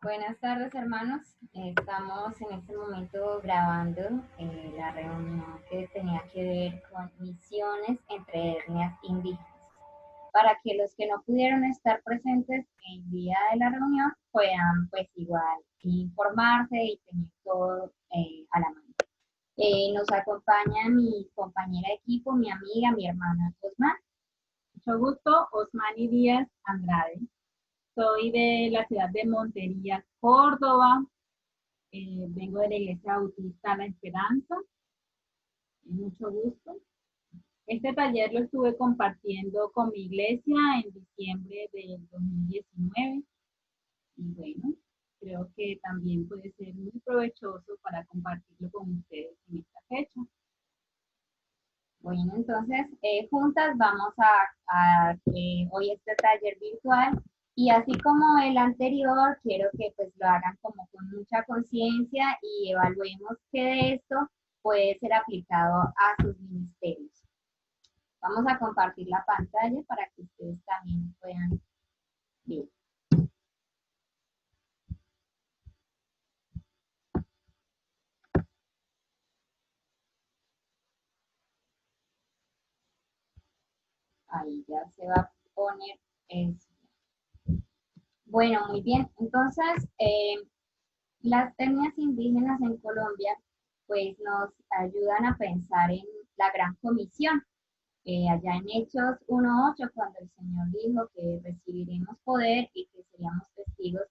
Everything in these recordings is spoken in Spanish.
Buenas tardes, hermanos. Estamos en este momento grabando la reunión que tenía que ver con misiones entre etnias indígenas. Para que los que no pudieron estar presentes el día de la reunión puedan pues igual informarse y tener todo a la mano. Nos acompaña mi compañera de equipo, mi amiga, mi hermana Osman. Mucho gusto, Osmani Díaz Andrade. Soy de la ciudad de Montería, Córdoba. Vengo de la Iglesia Bautista La Esperanza. Mucho gusto. Este taller lo estuve compartiendo con mi iglesia en diciembre del 2019. Y bueno, creo que también puede ser muy provechoso para compartirlo con ustedes en esta fecha. Bueno, entonces juntas vamos a hoy este taller virtual y así como el anterior, quiero que pues lo hagan como con mucha conciencia y evaluemos que de esto puede ser aplicado a sus ministerios. Vamos a compartir la pantalla para que ustedes también puedan ver. Ahí ya se va a poner eso. Bueno, muy bien. Entonces, las etnias indígenas en Colombia pues nos ayudan a pensar en la gran comisión. Allá en Hechos 1:8, cuando el Señor dijo que recibiremos poder y que seríamos testigos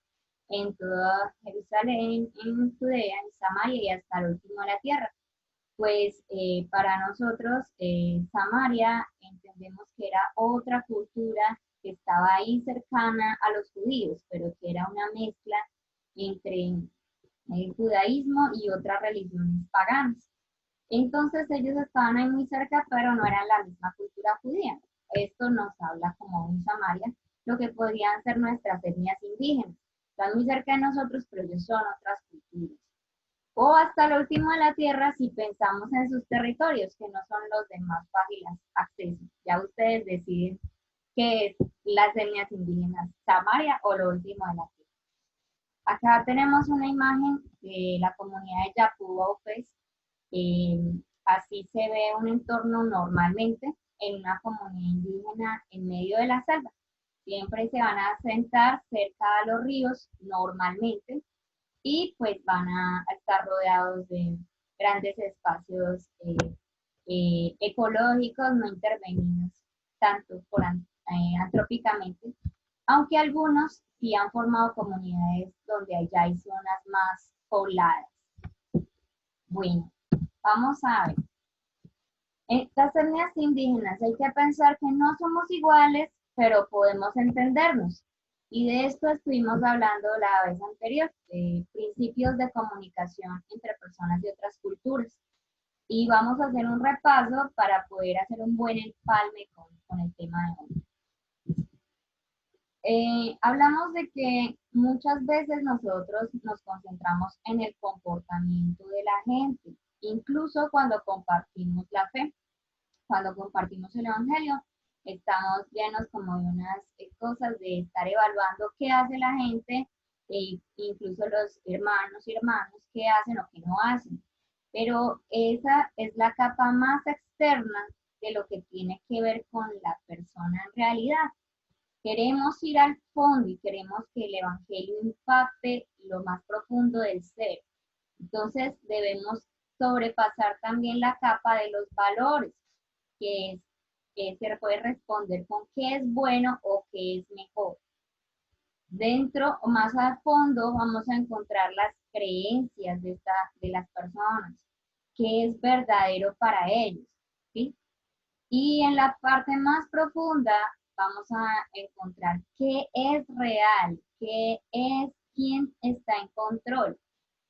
en toda Jerusalén, en Judea, en Samaria y hasta el último de la tierra. Pues para nosotros Samaria entendemos que era otra cultura que estaba ahí cercana a los judíos, pero que era una mezcla entre el judaísmo y otras religiones paganas. Entonces ellos estaban ahí muy cerca, pero no eran la misma cultura judía. Esto nos habla como un Samaria, lo que podrían ser nuestras etnias indígenas. Están muy cerca de nosotros, pero ellos son otras culturas. O hasta lo último de la tierra si pensamos en sus territorios, que no son los de más fácil acceso. Ya ustedes deciden qué es las etnias indígenas, Samaria o lo último de la tierra. Acá tenemos una imagen de la comunidad de Yapú-Baupés. Así se ve un entorno normalmente en una comunidad indígena en medio de la selva. Siempre se van a sentar cerca de los ríos normalmente y pues van a estar rodeados de grandes espacios ecológicos no intervenidos tanto por antrópicamente, aunque algunos sí han formado comunidades donde allá hay zonas más pobladas. Bueno, vamos a ver. Estas etnias indígenas hay que pensar que no somos iguales, pero podemos entendernos. Y de esto estuvimos hablando la vez anterior, de principios de comunicación entre personas de otras culturas. Y vamos a hacer un repaso para poder hacer un buen empalme con el tema de hoy. Hablamos de que muchas veces nosotros nos concentramos en el comportamiento de la gente, incluso cuando compartimos la fe. Cuando compartimos el Evangelio, estamos llenos como de unas cosas de estar evaluando qué hace la gente, e incluso los hermanos y hermanas, qué hacen o qué no hacen. Pero esa es la capa más externa de lo que tiene que ver con la persona en realidad. Queremos ir al fondo y queremos que el Evangelio impacte lo más profundo del ser. Entonces debemos sobrepasar también la capa de los valores, que es que se puede responder con qué es bueno o qué es mejor. Dentro o más a fondo vamos a encontrar las creencias de las personas, qué es verdadero para ellos, ¿sí? Y en la parte más profunda vamos a encontrar qué es real, qué es quién está en control.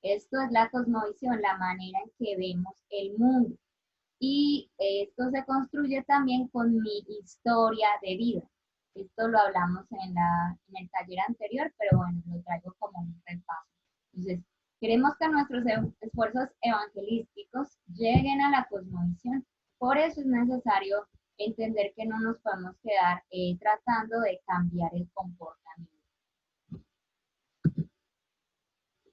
Esto es la cosmovisión, la manera en que vemos el mundo. Y esto se construye también con mi historia de vida. Esto lo hablamos en el taller anterior, pero bueno, lo traigo como un repaso. Entonces, queremos que nuestros esfuerzos evangelísticos lleguen a la cosmovisión. Por eso es necesario entender que no nos podemos quedar tratando de cambiar el comportamiento.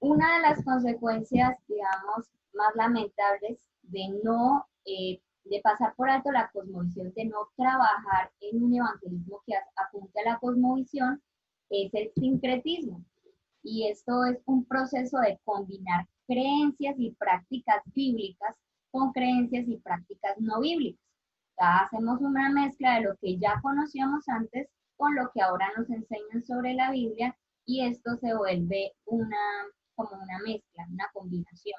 Una de las consecuencias, digamos, más lamentables de no, de pasar por alto la cosmovisión, de no trabajar en un evangelismo que apunte a la cosmovisión, es el sincretismo. Y esto es un proceso de combinar creencias y prácticas bíblicas con creencias y prácticas no bíblicas. O sea, hacemos una mezcla de lo que ya conocíamos antes con lo que ahora nos enseñan sobre la Biblia y esto se vuelve como una mezcla, una combinación.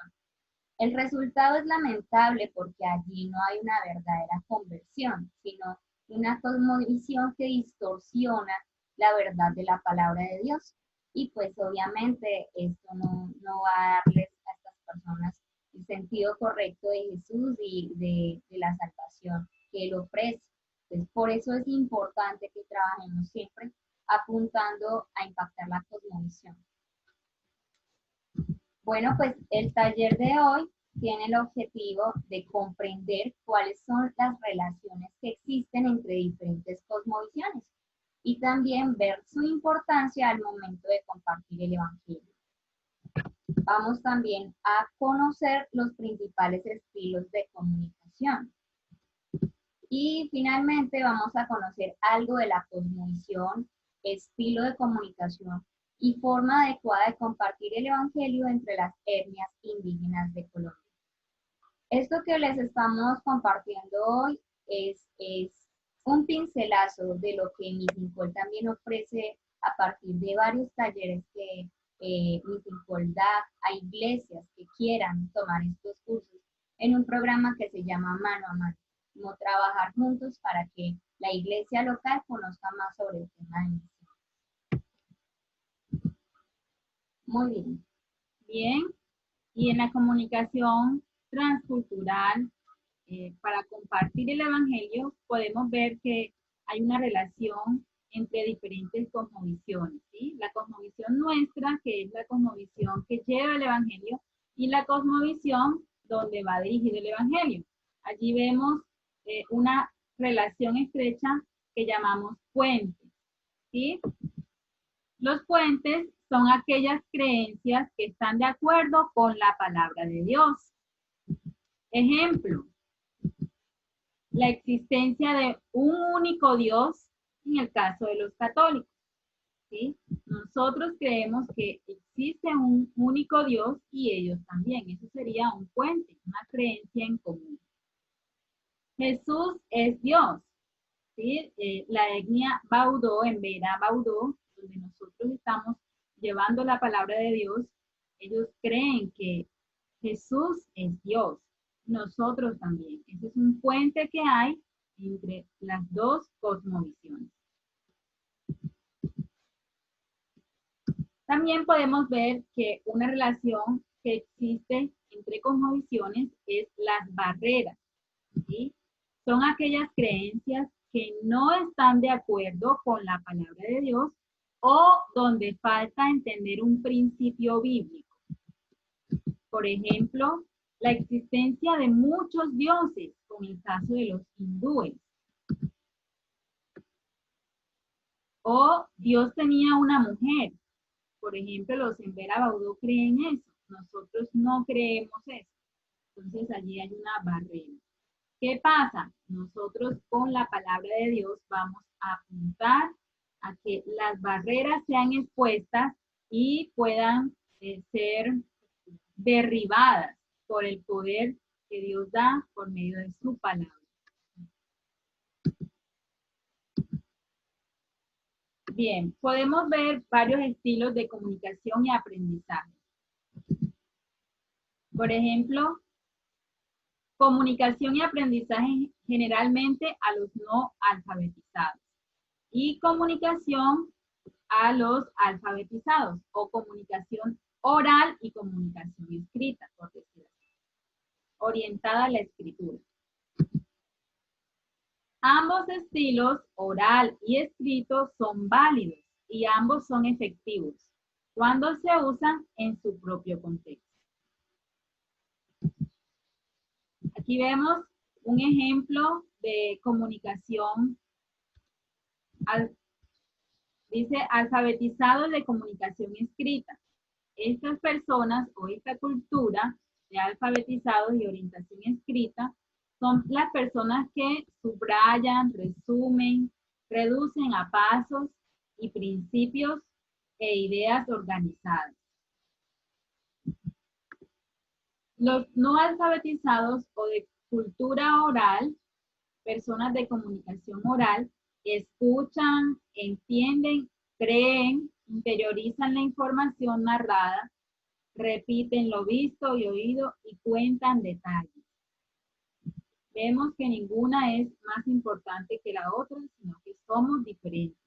El resultado es lamentable porque allí no hay una verdadera conversión, sino una cosmovisión que distorsiona la verdad de la palabra de Dios. Y pues obviamente esto no va a darles a estas personas el sentido correcto de Jesús y de la salvación que Él ofrece. Entonces, por eso es importante que trabajemos siempre apuntando a impactar la cosmovisión. Bueno, pues el taller de hoy tiene el objetivo de comprender cuáles son las relaciones que existen entre diferentes cosmovisiones y también ver su importancia al momento de compartir el Evangelio. Vamos también a conocer los principales estilos de comunicación. Y finalmente vamos a conocer algo de la cosmovisión, estilo de comunicación y forma adecuada de compartir el Evangelio entre las etnias indígenas de Colombia. Esto que les estamos compartiendo hoy es un pincelazo de lo que Misincol también ofrece a partir de varios talleres que Misincol da a iglesias que quieran tomar estos cursos en un programa que se llama Mano a Mano, como trabajar juntos para que la iglesia local conozca más sobre el tema de misión. Muy bien. Bien, y en la comunicación transcultural, para compartir el Evangelio, podemos ver que hay una relación entre diferentes cosmovisiones, ¿sí? La cosmovisión nuestra, que es la cosmovisión que lleva el Evangelio, y la cosmovisión donde va dirigido el Evangelio. Allí vemos una relación estrecha que llamamos puentes, ¿sí? Los puentes son aquellas creencias que están de acuerdo con la palabra de Dios. Ejemplo, la existencia de un único Dios en el caso de los católicos. ¿Sí? Nosotros creemos que existe un único Dios y ellos también. Eso sería un puente, una creencia en común. Jesús es Dios. ¿Sí? La etnia Baudó, en Vera Baudó, donde nosotros estamos llevando la palabra de Dios, ellos creen que Jesús es Dios. Nosotros también. Ese es un puente que hay entre las dos cosmovisiones. También podemos ver que una relación que existe entre cosmovisiones es las barreras, ¿sí? Son aquellas creencias que no están de acuerdo con la palabra de Dios o donde falta entender un principio bíblico. Por ejemplo, la existencia de muchos dioses, como el caso de los hindúes. O Dios tenía una mujer. Por ejemplo, los en Vera Baudó creen eso. Nosotros no creemos eso. Entonces allí hay una barrera. ¿Qué pasa? Nosotros con la palabra de Dios vamos a apuntar a que las barreras sean expuestas y puedan ser derribadas por el poder que Dios da por medio de su palabra. Bien, podemos ver varios estilos de comunicación y aprendizaje. Por ejemplo, comunicación y aprendizaje generalmente a los no alfabetizados. Y comunicación a los alfabetizados, o comunicación oral y comunicación escrita, por decirlo así, orientada a la escritura. Ambos estilos, oral y escrito, son válidos y ambos son efectivos cuando se usan en su propio contexto. Aquí vemos un ejemplo de comunicación. Dice alfabetizados de comunicación escrita. Estas personas o esta cultura de alfabetizados y orientación escrita son las personas que subrayan, resumen, reducen a pasos y principios e ideas organizadas. Los no alfabetizados o de cultura oral, personas de comunicación oral, escuchan, entienden, creen, interiorizan la información narrada, repiten lo visto y oído y cuentan detalles. Vemos que ninguna es más importante que la otra, sino que somos diferentes.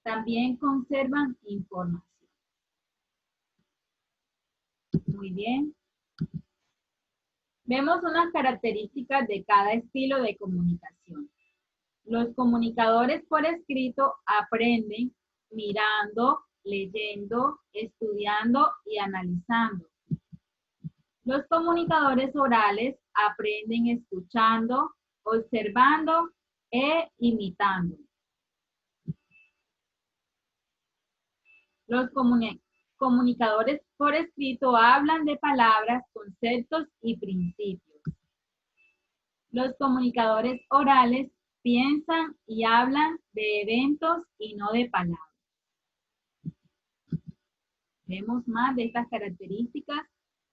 También conservan información. Muy bien. Vemos unas características de cada estilo de comunicación. Los comunicadores por escrito aprenden mirando, leyendo, estudiando y analizando. Los comunicadores orales aprenden escuchando, observando e imitando. Los comunicadores por escrito hablan de palabras, conceptos y principios. Los comunicadores orales piensan y hablan de eventos y no de palabras. Vemos más de estas características.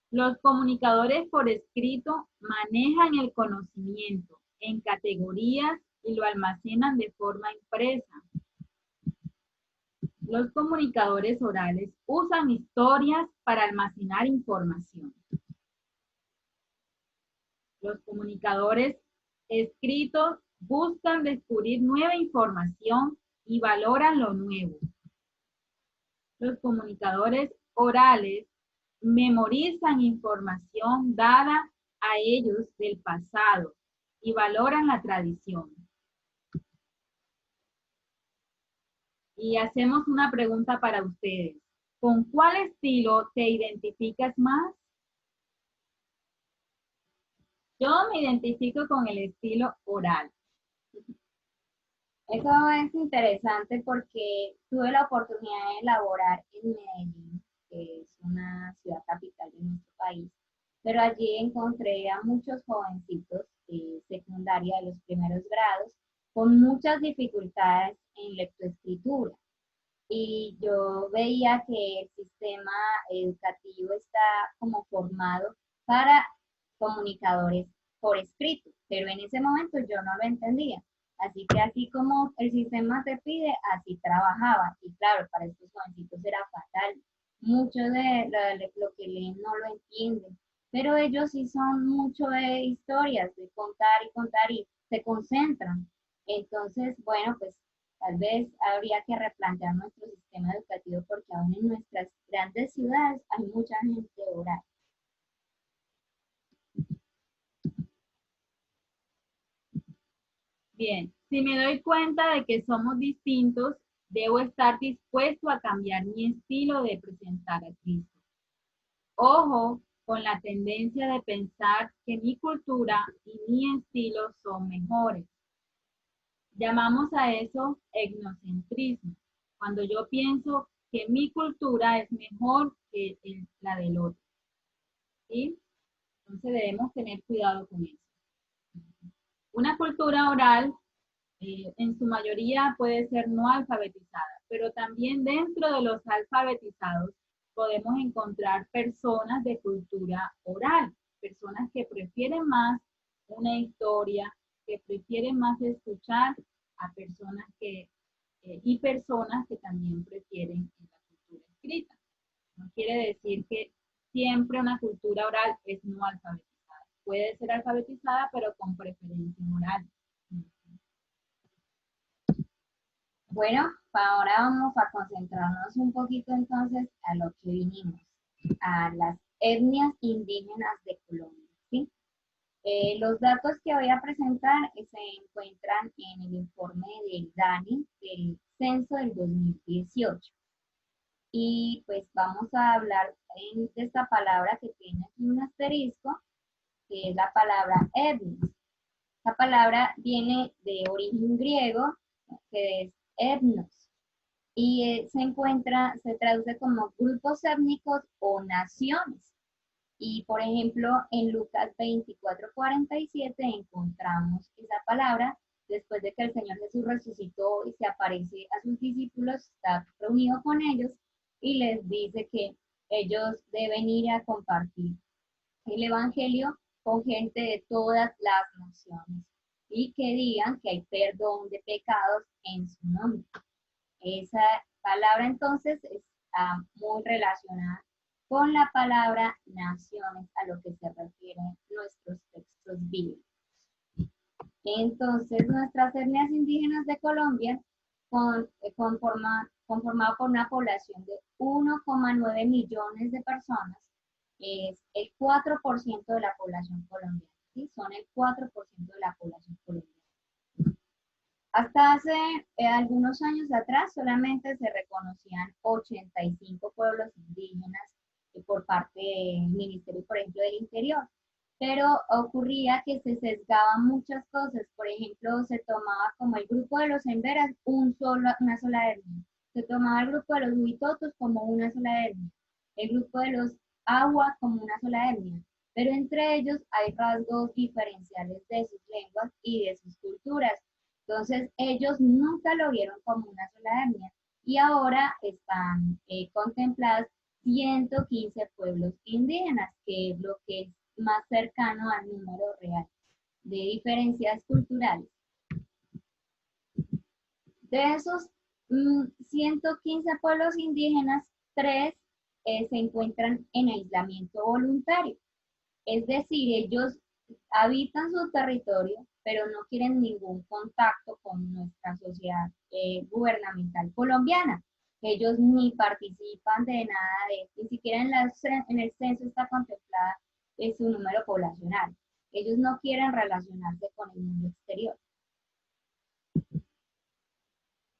Los comunicadores por escrito manejan el conocimiento en categorías y lo almacenan de forma impresa. Los comunicadores orales usan historias para almacenar información. Los comunicadores escritos buscan descubrir nueva información y valoran lo nuevo. Los comunicadores orales memorizan información dada a ellos del pasado y valoran la tradición. Y hacemos una pregunta para ustedes. ¿Con cuál estilo te identificas más? Yo me identifico con el estilo oral. Eso es interesante porque tuve la oportunidad de laborar en Medellín, que es una ciudad capital de nuestro país, pero allí encontré a muchos jovencitos de secundaria de los primeros grados con muchas dificultades en lectoescritura. Y yo veía que el sistema educativo está como formado para comunicadores por escrito, pero en ese momento yo no lo entendía. Así que así como el sistema te pide, así trabajaba. Y claro, para estos jovencitos era fatal. Mucho de lo que leen no lo entienden, pero ellos sí son mucho de historias, de contar y se concentran. Entonces, bueno, pues tal vez habría que replantear nuestro sistema educativo porque aún en nuestras grandes ciudades hay mucha gente oral. Bien, si me doy cuenta de que somos distintos, debo estar dispuesto a cambiar mi estilo de presentar a Cristo. Ojo con la tendencia de pensar que mi cultura y mi estilo son mejores. Llamamos a eso etnocentrismo, cuando yo pienso que mi cultura es mejor que la del otro. ¿Sí? Entonces debemos tener cuidado con eso. Una cultura oral en su mayoría puede ser no alfabetizada, pero también dentro de los alfabetizados podemos encontrar personas de cultura oral, personas que prefieren más una historia, que prefieren más escuchar a personas y personas que también prefieren la cultura escrita. No quiere decir que siempre una cultura oral es no alfabetizada. Puede ser alfabetizada, pero con preferencia oral. Bueno, ahora vamos a concentrarnos un poquito entonces a lo que vinimos, a las etnias indígenas de Colombia, ¿sí? Los datos que voy a presentar se encuentran en el informe del DANE del censo del 2018. Y pues vamos a hablar de esta palabra que tiene aquí un asterisco, que es la palabra etnia. Esta palabra viene de origen griego, que es etnos. y se traduce como grupos étnicos o naciones. Y por ejemplo, en Lucas 24:47 encontramos esa palabra después de que el Señor Jesús resucitó y se aparece a sus discípulos, está reunido con ellos y les dice que ellos deben ir a compartir el Evangelio con gente de todas las naciones y que digan que hay perdón de pecados en su nombre. Esa palabra entonces está muy relacionada con la palabra naciones, a lo que se refieren nuestros textos bíblicos. Entonces, nuestras etnias indígenas de Colombia, conformado por una población de 1,9 millones de personas, es el 4% de la población colombiana. ¿Sí? Son el 4% de la población colombiana. Hasta hace algunos años atrás solamente se reconocían 85 pueblos indígenas por parte del Ministerio, por ejemplo, del Interior. Pero ocurría que se sesgaban muchas cosas. Por ejemplo, se tomaba como el grupo de los emberas una sola etnia. Se tomaba el grupo de los huitotos como una sola etnia. El grupo de los agua como una sola etnia. Pero entre ellos hay rasgos diferenciales de sus lenguas y de sus culturas. Entonces, ellos nunca lo vieron como una sola etnia y ahora están contempladas 115 pueblos indígenas, que es lo que es más cercano al número real de diferencias culturales. De esos 115 pueblos indígenas, 3 se encuentran en aislamiento voluntario. Es decir, ellos habitan su territorio, pero no quieren ningún contacto con nuestra sociedad gubernamental colombiana. Ellos ni participan de nada ni siquiera en el censo está contemplada su número poblacional. Ellos no quieren relacionarse con el mundo exterior.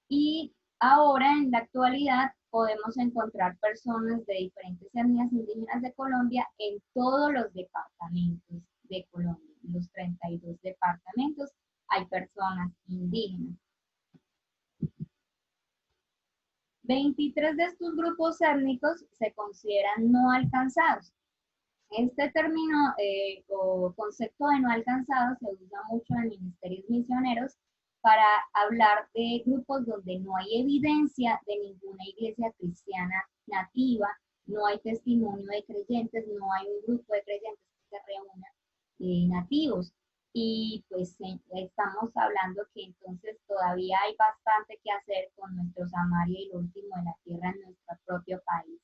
Y ahora, en la actualidad, podemos encontrar personas de diferentes etnias indígenas de Colombia en todos los departamentos de Colombia. En los 32 departamentos hay personas indígenas. 23 de estos grupos étnicos se consideran no alcanzados. Este término o concepto de no alcanzado se usa mucho en ministerios misioneros para hablar de grupos donde no hay evidencia de ninguna iglesia cristiana nativa, no hay testimonio de creyentes, no hay un grupo de creyentes que se reúna nativos. Y pues estamos hablando que entonces todavía hay bastante que hacer con nuestro Samaria y lo último de la tierra en nuestro propio país.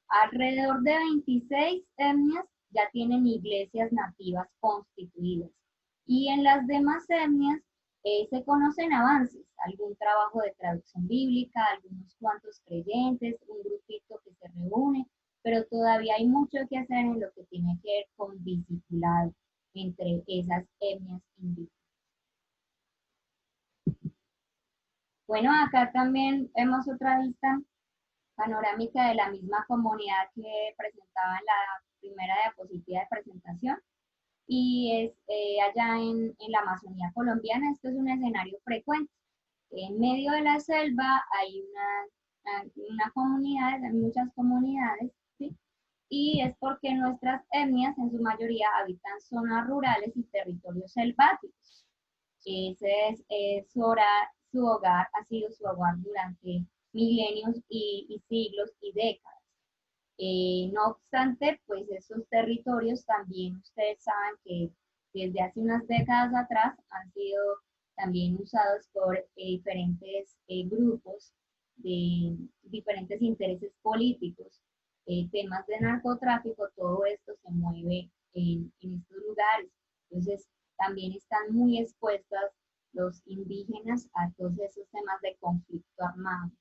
Alrededor de 26 etnias ya tienen iglesias nativas constituidas y en las demás etnias se conocen avances, algún trabajo de traducción bíblica, algunos cuantos creyentes, un grupito que se reúne, pero todavía hay mucho que hacer en lo que tiene que ver con discipulado entre esas etnias indígenas. Bueno, acá también vemos otra vista panorámica de la misma comunidad que presentaba en la primera diapositiva de presentación. Y es allá en la Amazonía colombiana, esto es un escenario frecuente. En medio de la selva hay una comunidad, hay muchas comunidades, ¿sí? Y es porque nuestras etnias en su mayoría habitan zonas rurales y territorios selváticos. Ese es su hogar, ha sido su hogar durante milenios y siglos y décadas. No obstante, pues esos territorios también ustedes saben que desde hace unas décadas atrás han sido también usados por diferentes grupos de diferentes intereses políticos, temas de narcotráfico, todo esto se mueve en estos lugares. Entonces, también están muy expuestas los indígenas a todos esos temas de conflicto armado.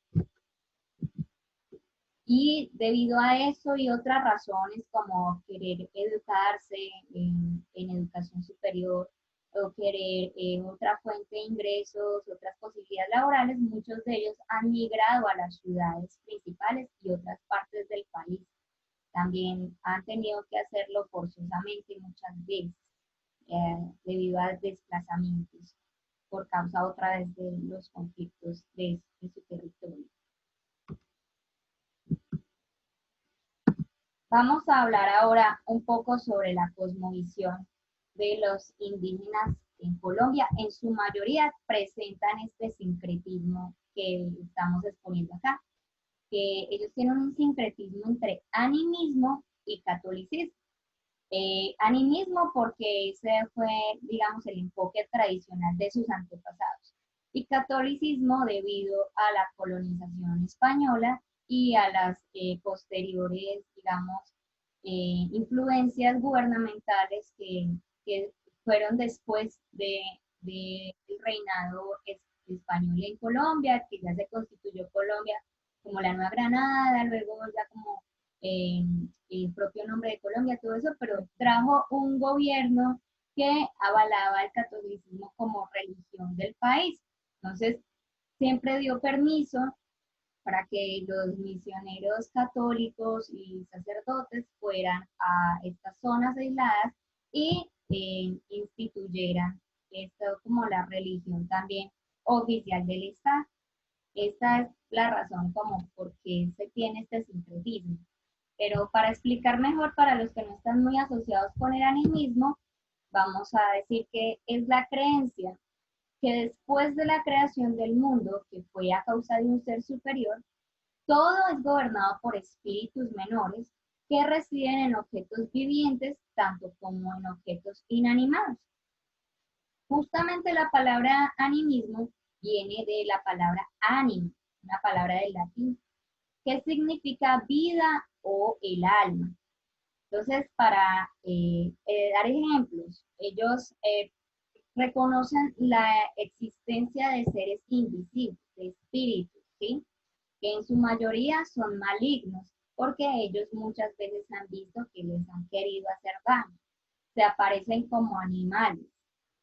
Y debido a eso y otras razones como querer educarse en educación superior o querer otra fuente de ingresos, otras posibilidades laborales, muchos de ellos han migrado a las ciudades principales y otras partes del país. También han tenido que hacerlo forzosamente muchas veces debido a desplazamientos por causa otra vez de los conflictos de su territorio. Vamos a hablar ahora un poco sobre la cosmovisión de los indígenas en Colombia. En su mayoría presentan este sincretismo que estamos exponiendo acá, que ellos tienen un sincretismo entre animismo y catolicismo. Animismo porque ese fue, digamos, el enfoque tradicional de sus antepasados, y catolicismo debido a la colonización española y a las posteriores, digamos, influencias gubernamentales que fueron después del reinado español en Colombia, que ya se constituyó Colombia como la Nueva Granada, luego ya como el propio nombre de Colombia, todo eso, pero trajo un gobierno que avalaba el catolicismo como religión del país. Entonces, siempre dio permiso para que los misioneros católicos y sacerdotes fueran a estas zonas aisladas y instituyeran esto como la religión también oficial del Estado. Esta es la razón como por qué se tiene este sincretismo. Pero para explicar mejor para los que no están muy asociados con el animismo, vamos a decir que es la creencia que después de la creación del mundo, que fue a causa de un ser superior, todo es gobernado por espíritus menores que residen en objetos vivientes, tanto como en objetos inanimados. Justamente la palabra animismo viene de la palabra anima, una palabra del latín, que significa vida o el alma. Entonces, para dar ejemplos, ellos reconocen la existencia de seres invisibles, de espíritus, ¿sí? Que en su mayoría son malignos, porque ellos muchas veces han visto que les han querido hacer daño. Se aparecen como animales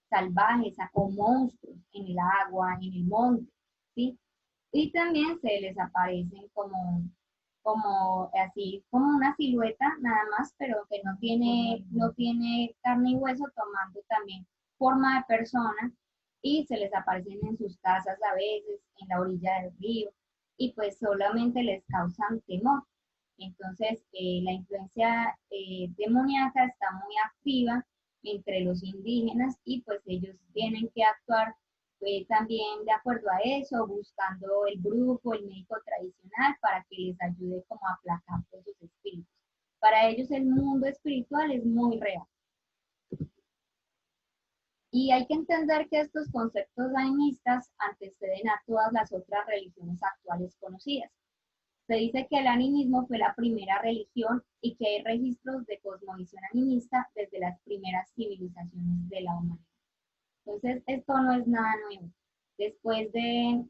salvajes o monstruos en el agua, en el monte, ¿sí? Y también se les aparecen como así, como una silueta nada más, pero que no tiene carne y hueso, tomando también forma de persona, y se les aparecen en sus casas a veces, en la orilla del río, y pues solamente les causan temor. Entonces, la influencia demoníaca está muy activa entre los indígenas, y pues ellos tienen que actuar también de acuerdo a eso, buscando el brujo, el médico tradicional, para que les ayude como a aplacar esos espíritus. Para ellos el mundo espiritual es muy real. Y hay que entender que estos conceptos animistas anteceden a todas las otras religiones actuales conocidas. Se dice que el animismo fue la primera religión y que hay registros de cosmovisión animista desde las primeras civilizaciones de la humanidad. Entonces, esto no es nada nuevo. Después de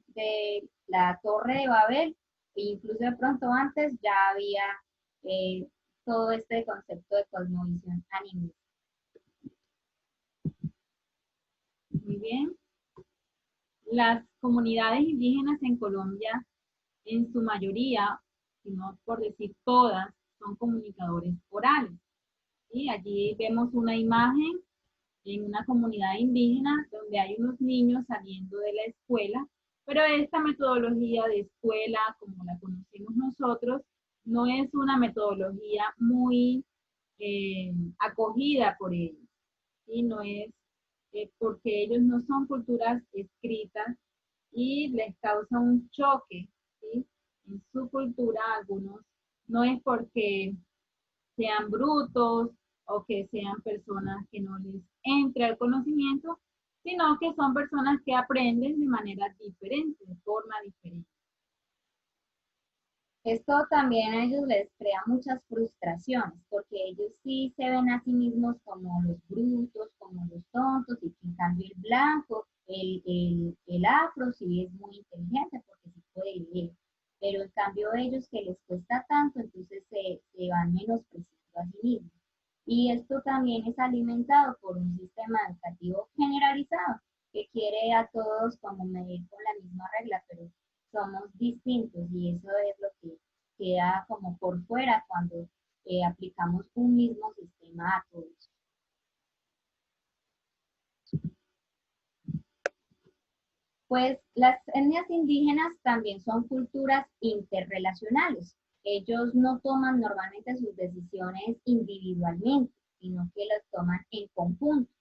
la Torre de Babel, e incluso de pronto antes, ya había todo este concepto de cosmovisión animista. Muy bien. Las comunidades indígenas en Colombia, en su mayoría, si no por decir todas, son comunicadores orales. ¿Sí? Allí vemos una imagen en una comunidad indígena donde hay unos niños saliendo de la escuela, pero esta metodología de escuela, como la conocemos nosotros, no es una metodología muy acogida por ellos, ¿sí? No es porque ellos no son culturas escritas y les causa un choque, ¿sí? En su cultura, algunos, no es porque sean brutos o que sean personas que no les entre el conocimiento, sino que son personas que aprenden de manera diferente, de forma diferente. Esto también a ellos les crea muchas frustraciones, porque ellos sí se ven a sí mismos como los brutos, como los tontos, y que en cambio el blanco, el afro sí es muy inteligente porque sí puede leer, pero en cambio ellos que les cuesta tanto, entonces se van menospreciando a sí mismos. Y esto también es alimentado por un sistema educativo generalizado que quiere a todos como medir con la misma regla, pero somos distintos, y eso es lo que queda como por fuera cuando aplicamos un mismo sistema a todos. Pues las etnias indígenas también son culturas interrelacionales. Ellos no toman normalmente sus decisiones individualmente, sino que las toman en conjunto.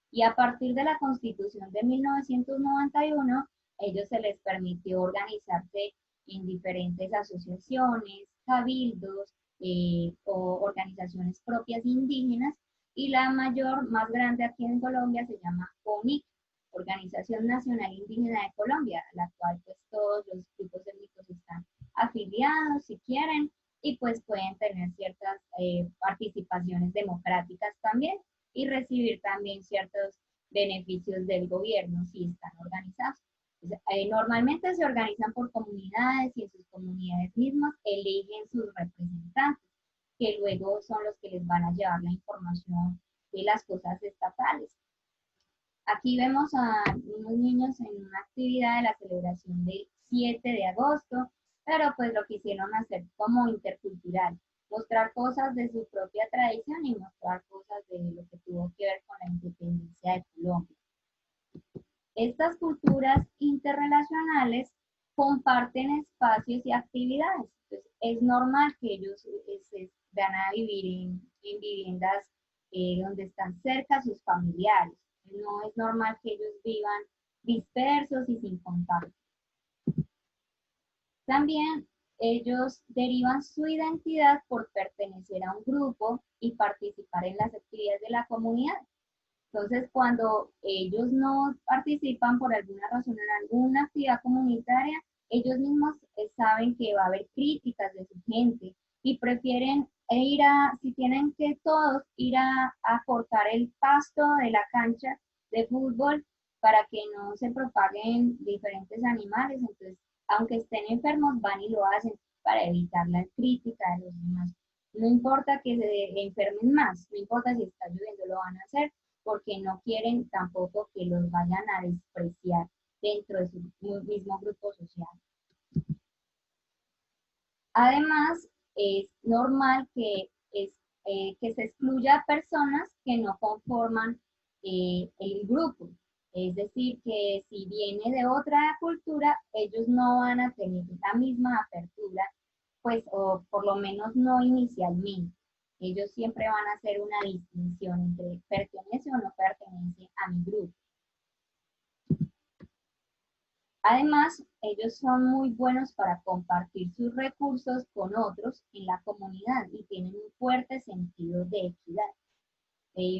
Y a partir de la Constitución de 1991, ellos se les permitió organizarse en diferentes asociaciones, cabildos o organizaciones propias indígenas, y la mayor, más grande aquí en Colombia, se llama ONIC, Organización Nacional Indígena de Colombia, a la cual pues todos los grupos étnicos están afiliados si quieren, y pues pueden tener ciertas participaciones democráticas también y recibir también ciertos beneficios del gobierno si están organizados. Normalmente se organizan por comunidades y en sus comunidades mismas eligen sus representantes, que luego son los que les van a llevar la información de las cosas estatales. Aquí vemos a unos niños en una actividad de la celebración del 7 de agosto, pero pues lo quisieron hacer como intercultural, mostrar cosas de su propia tradición y mostrar cosas de lo que tuvo que ver con la independencia de Colombia. Estas culturas interrelacionales comparten espacios y actividades. Entonces, es normal que ellos se van a vivir en viviendas donde están cerca sus familiares. No es normal que ellos vivan dispersos y sin contacto. También ellos derivan su identidad por pertenecer a un grupo y participar en las actividades de la comunidad. Entonces, cuando ellos no participan por alguna razón en alguna actividad comunitaria, ellos mismos saben que va a haber críticas de su gente y prefieren ir si tienen que todos ir a cortar el pasto de la cancha de fútbol para que no se propaguen diferentes animales. Entonces, aunque estén enfermos, van y lo hacen para evitar la crítica de los demás. No importa que se enfermen más, no importa si está lloviendo, lo van a hacer porque no quieren tampoco que los vayan a despreciar dentro de su mismo grupo social. Además, es normal que se excluya a personas que no conforman el grupo. Es decir, que si viene de otra cultura, ellos no van a tener la misma apertura, pues, o por lo menos no inicialmente. Ellos siempre van a hacer una distinción entre pertenece o no pertenece a mi grupo. Además, ellos son muy buenos para compartir sus recursos con otros en la comunidad y tienen un fuerte sentido de equidad.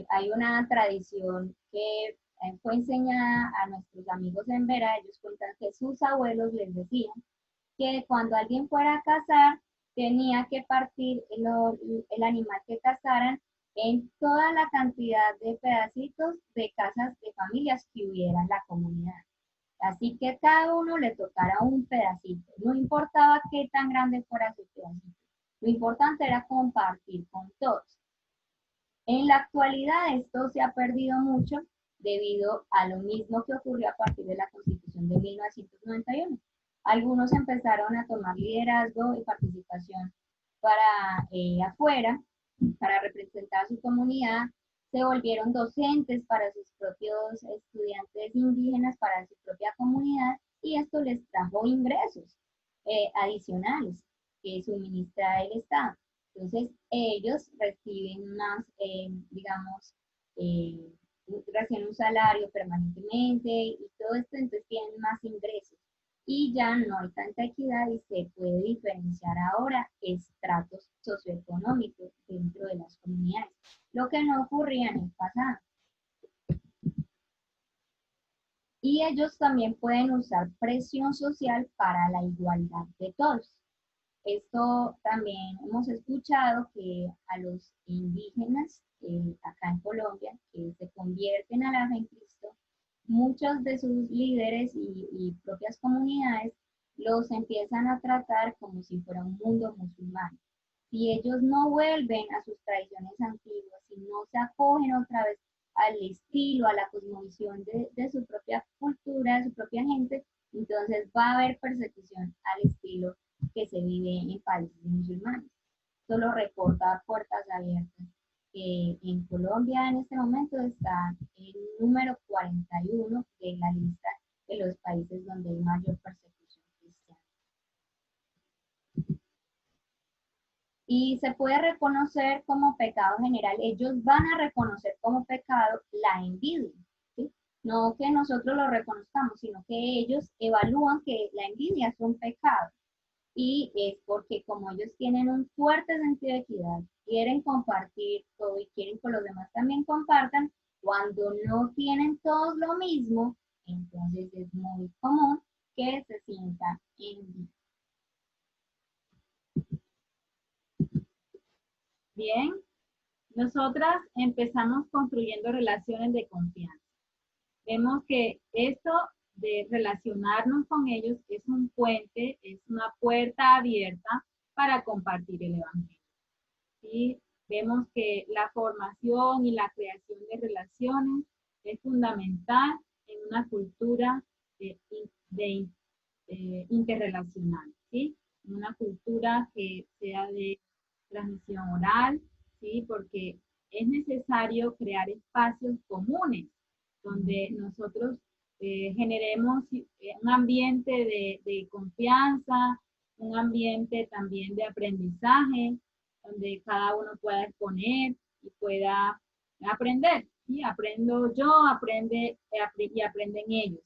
Hay una tradición que fue enseñada a nuestros amigos en Vera. Ellos cuentan que sus abuelos les decían que cuando alguien fuera a cazar, tenía que partir el animal que cazaran en toda la cantidad de pedacitos de casas de familias que hubiera en la comunidad. Así que cada uno le tocara un pedacito. No importaba qué tan grande fuera su pedacito. Lo importante era compartir con todos. En la actualidad esto se ha perdido mucho debido a lo mismo que ocurrió a partir de la Constitución de 1991. Algunos empezaron a tomar liderazgo y participación para afuera, para representar a su comunidad, se volvieron docentes para sus propios estudiantes indígenas, para su propia comunidad, y esto les trajo ingresos adicionales que suministra el Estado. Entonces, ellos reciben más, digamos, reciben un salario permanentemente y todo esto, entonces tienen más ingresos. Y ya no hay tanta equidad y se puede diferenciar ahora estratos socioeconómicos dentro de las comunidades, lo que no ocurría en el pasado. Y ellos también pueden usar presión social para la igualdad de todos. Esto también hemos escuchado que a los indígenas acá en Colombia, que se convierten a la fe en Cristo, muchos de sus líderes y propias comunidades los empiezan a tratar como si fuera un mundo musulmán. Si ellos no vuelven a sus tradiciones antiguas, si no se acogen otra vez al estilo, a la cosmovisión de su propia cultura, de su propia gente, entonces va a haber persecución al estilo que se vive en países musulmanes. Esto lo reporta Puertas Abiertas. En Colombia en este momento está el número 41 de la lista de los países donde hay mayor persecución cristiana. Y se puede reconocer como pecado general, ellos van a reconocer como pecado la envidia, ¿sí? No que nosotros lo reconozcamos, sino que ellos evalúan que la envidia es un pecado. Y es porque como ellos tienen un fuerte sentido de equidad, quieren compartir todo y quieren que los demás también compartan, cuando no tienen todos lo mismo, entonces es muy común que se sienta envidia. Bien, nosotras empezamos construyendo relaciones de confianza. Vemos que esto de relacionarnos con ellos es un puente, es una puerta abierta para compartir el Evangelio. ¿Sí? Vemos que la formación y la creación de relaciones es fundamental en una cultura interrelacional, ¿sí? Una cultura que sea de transmisión oral, ¿sí? Porque es necesario crear espacios comunes donde nosotros generemos un ambiente de confianza, un ambiente también de aprendizaje, donde cada uno pueda exponer y pueda aprender, ¿sí? Aprendo yo, y aprenden ellos,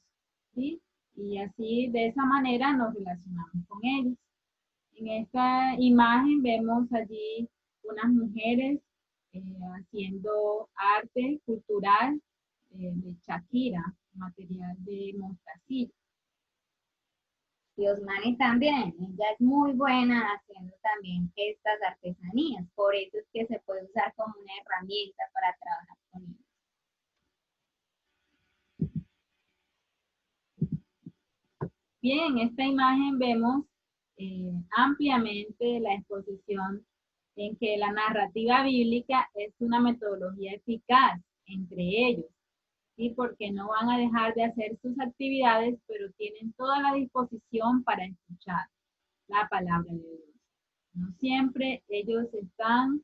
¿sí? Y así, de esa manera, nos relacionamos con ellos. En esta imagen vemos allí unas mujeres haciendo arte cultural de Shakira, material de mostacilla. Y Osmani también, ella es muy buena haciendo también estas artesanías, por eso es que se puede usar como una herramienta para trabajar con ellos. Bien, en esta imagen vemos ampliamente la exposición en que la narrativa bíblica es una metodología eficaz entre ellos, ¿sí? Porque no van a dejar de hacer sus actividades, pero tienen toda la disposición para escuchar la palabra de Dios. No siempre ellos están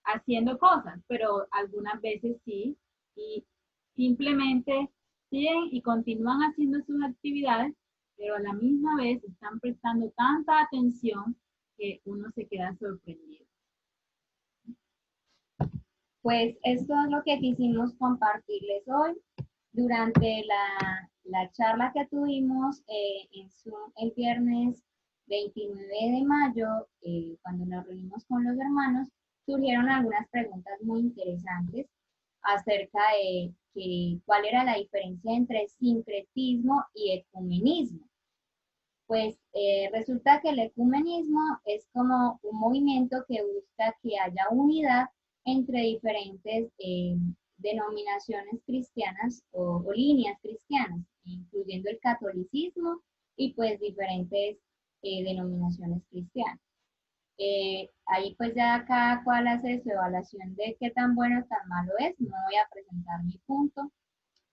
haciendo cosas, pero algunas veces sí, y simplemente siguen y continúan haciendo sus actividades, pero a la misma vez están prestando tanta atención que uno se queda sorprendido. Pues esto es lo que quisimos compartirles hoy. Durante la charla que tuvimos en Zoom el viernes 29 de mayo, cuando nos reunimos con los hermanos, surgieron algunas preguntas muy interesantes acerca de cuál era la diferencia entre sincretismo y ecumenismo. Pues resulta que el ecumenismo es como un movimiento que busca que haya unidad entre diferentes denominaciones cristianas o líneas cristianas, incluyendo el catolicismo y pues diferentes denominaciones cristianas. Ahí pues ya cada cual hace su evaluación de qué tan bueno o tan malo es, no voy a presentar mi punto,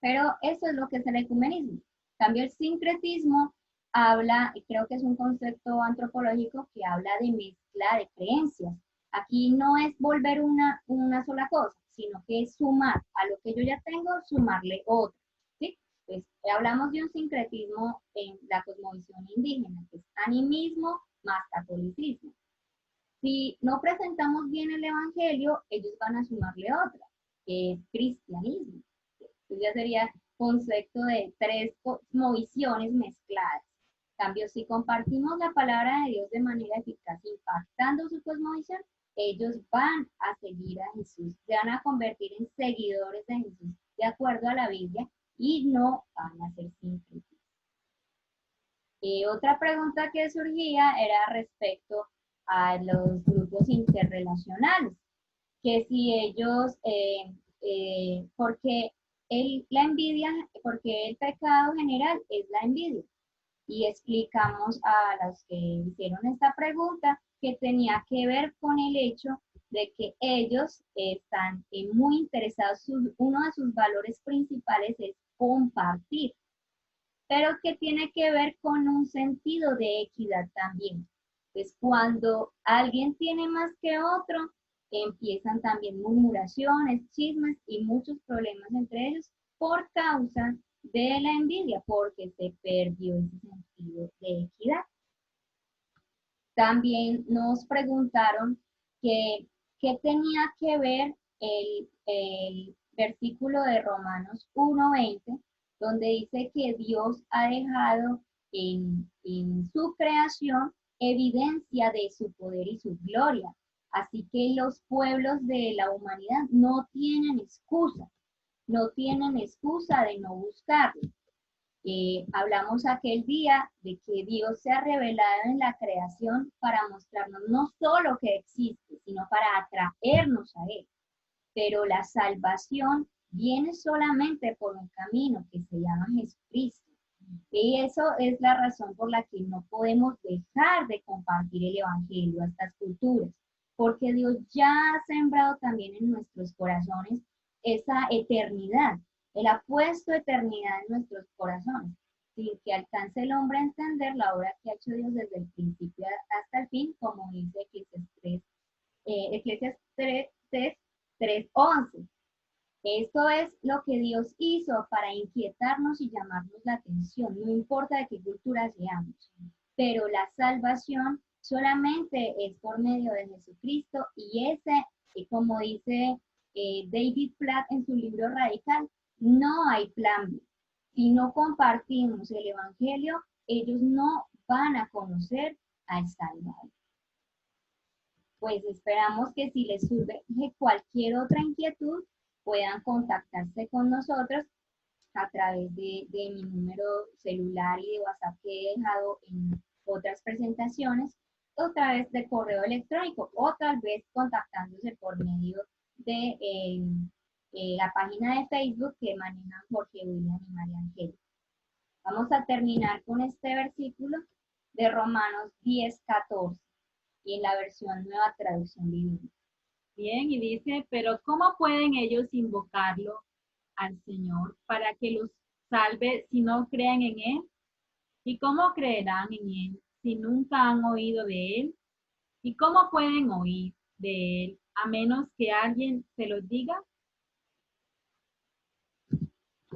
pero eso es lo que es el ecumenismo. En cambio, el sincretismo habla, y creo que es un concepto antropológico que habla de mezcla de creencias. Aquí no es volver una sola cosa, sino que es sumar a lo que yo ya tengo, sumarle otra. ¿Sí? Pues hablamos de un sincretismo en la cosmovisión indígena, que es animismo más catolicismo. Si no presentamos bien el evangelio, ellos van a sumarle otra, que es cristianismo. Entonces ya sería concepto de tres cosmovisiones mezcladas. En cambio, si compartimos la palabra de Dios de manera eficaz, impactando su cosmovisión, ellos van a seguir a Jesús, se van a convertir en seguidores de Jesús de acuerdo a la Biblia y no van a ser simples. Otra pregunta que surgía era respecto a los grupos interrelacionales, que si ellos, porque la envidia, porque el pecado general es la envidia. Y explicamos a los que hicieron esta pregunta que tenía que ver con el hecho de que ellos están muy interesados, uno de sus valores principales es compartir, pero que tiene que ver con un sentido de equidad también. Pues cuando alguien tiene más que otro, empiezan también murmuraciones, chismes y muchos problemas entre ellos por causa de la envidia porque se perdió ese sentido de equidad. También nos preguntaron que qué tenía que ver el versículo de Romanos 1:20, donde dice que Dios ha dejado en su creación evidencia de su poder y su gloria. Así que los pueblos de la humanidad no tienen excusa de no buscarlo. Hablamos aquel día de que Dios se ha revelado en la creación para mostrarnos no solo que existe, sino para atraernos a Él. Pero la salvación viene solamente por un camino que se llama Jesucristo. Y eso es la razón por la que no podemos dejar de compartir el Evangelio a estas culturas, porque Dios ya ha sembrado también en nuestros corazones esa eternidad. Él ha puesto eternidad en nuestros corazones, sin que alcance el hombre a entender la obra que ha hecho Dios desde el principio hasta el fin, como dice Eclesiastes 3:11. Esto es lo que Dios hizo para inquietarnos y llamarnos la atención, no importa de qué cultura seamos, pero la salvación solamente es por medio de Jesucristo y ese, como dice David Platt en su libro Radical, no hay plan B. Si no compartimos el Evangelio, ellos no van a conocer al Salvador. Pues esperamos que si les surge cualquier otra inquietud, puedan contactarse con nosotros a través de mi número celular y de WhatsApp que he dejado en otras presentaciones, o a través de correo electrónico, o tal vez contactándose por medio de la página de Facebook que manejan Jorge William y María Angélica. Vamos a terminar con este versículo de Romanos 10:14 y en la versión Nueva Traducción Viviente. Bien, y dice, pero ¿cómo pueden ellos invocarlo al Señor para que los salve si no creen en Él? ¿Y cómo creerán en Él si nunca han oído de Él? ¿Y cómo pueden oír de Él a menos que alguien se los diga?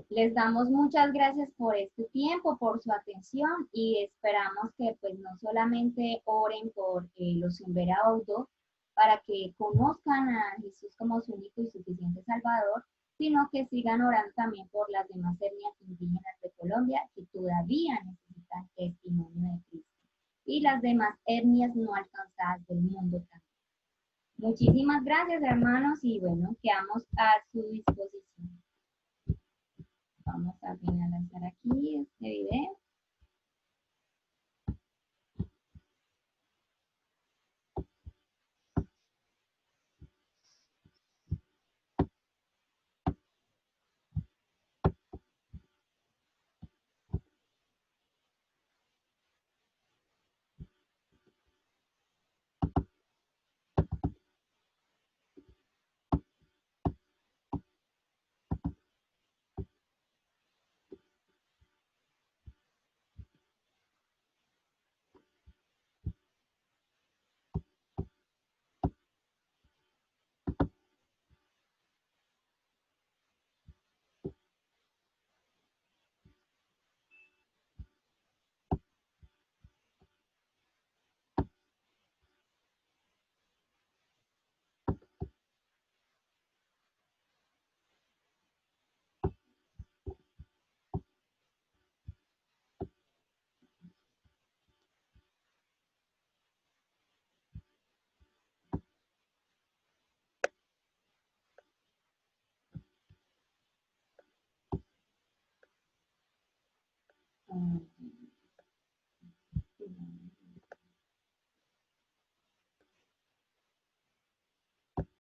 Les damos muchas gracias por este tiempo, por su atención y esperamos que pues no solamente oren por los Sinveraudo para que conozcan a Jesús como su único y suficiente Salvador, sino que sigan orando también por las demás etnias indígenas de Colombia que todavía necesitan testimonio de Cristo y las demás etnias no alcanzadas del mundo también. Muchísimas gracias, hermanos, y bueno, quedamos a su disposición. Vamos a finalizar aquí este video.